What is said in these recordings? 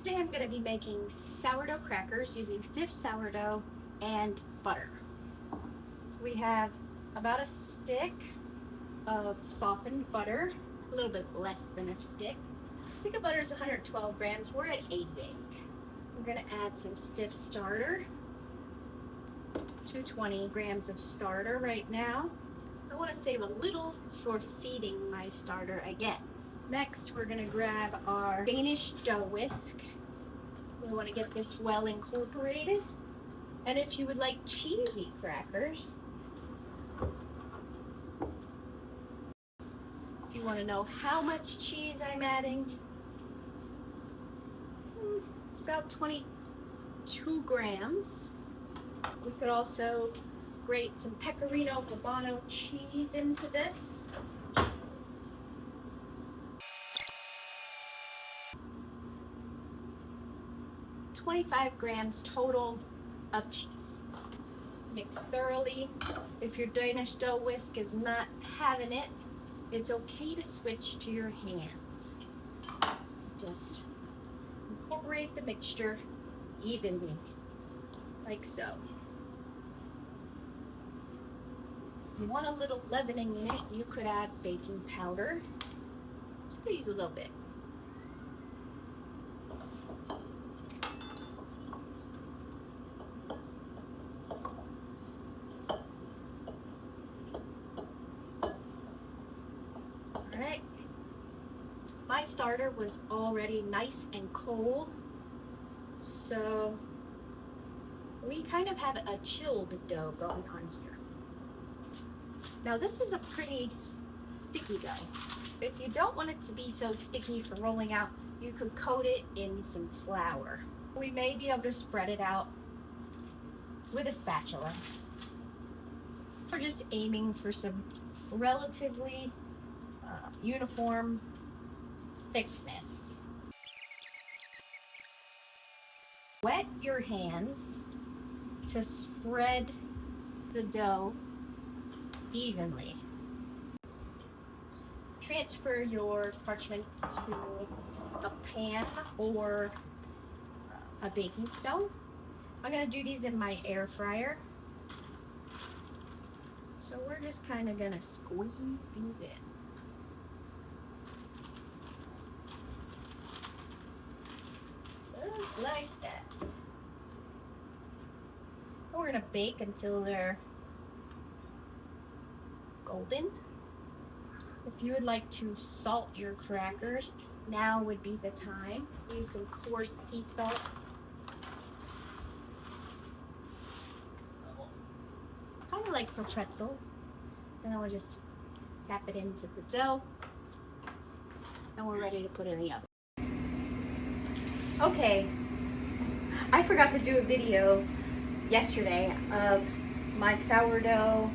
Today I'm going to be making sourdough crackers using stiff sourdough and butter. We have about a stick of softened butter, a little bit less than a stick. A stick of butter is 112 grams, we're at 88. We're going to add some stiff starter, 220 grams of starter right now. I want to save a little for feeding my starter again. Next, we're going to grab our Danish dough whisk. We want to get this well incorporated. And if you would like cheesy crackers, if you want to know how much cheese I'm adding, it's about 22 grams. We could also grate some pecorino romano cheese into this. 25 grams total of cheese. Mix thoroughly. If your Danish dough whisk is not having it, it's okay to switch to your hands. Just incorporate the mixture evenly, like so. If you want a little leavening in it, you could add baking powder. Just use a little bit. Alright, my starter was already nice and cold, so we kind of have a chilled dough going on here. Now this is a pretty sticky dough. If you don't want it to be so sticky for rolling out, you could coat it in some flour. We may be able to spread it out with a spatula. We're just aiming for some relatively uniform thickness. Wet your hands to spread the dough evenly. Transfer your parchment to a pan or a baking stone. I'm going to do these in my air fryer. So we're just kind of going to squeeze these in. Just like that. And we're going to bake until they're golden. If you would like to salt your crackers, now would be the time. Use some coarse sea salt. Kind of like for pretzels. Then I will just tap it into the dough. And we're ready to put it in the oven. Okay, I forgot to do a video yesterday of my sourdough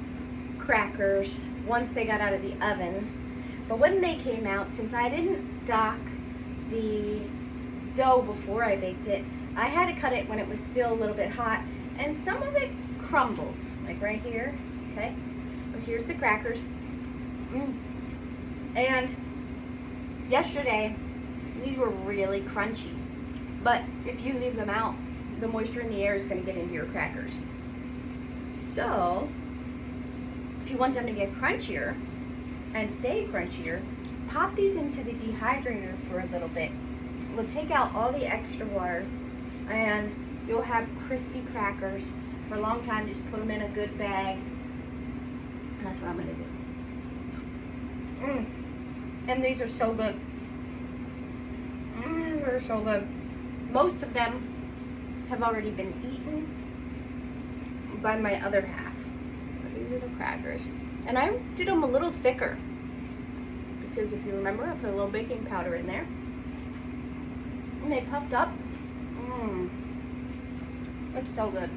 crackers once they got out of the oven. But when they came out, since I didn't dock the dough before I baked it, I had to cut it when it was still a little bit hot, and some of it crumbled, like right here, okay? But here's the crackers. And yesterday, these were really crunchy. But if you leave them out, the moisture in the air is going to get into your crackers. So, if you want them to get crunchier and stay crunchier, pop these into the dehydrator for a little bit. We'll take out all the extra water and you'll have crispy crackers for a long time. Just put them in a good bag. And that's what I'm going to do. And these are so good. They're so good. Most of them have already been eaten by my other half. But these are the crackers. And I did them a little thicker because if you remember, I put a little baking powder in there. And they puffed up. It's so good.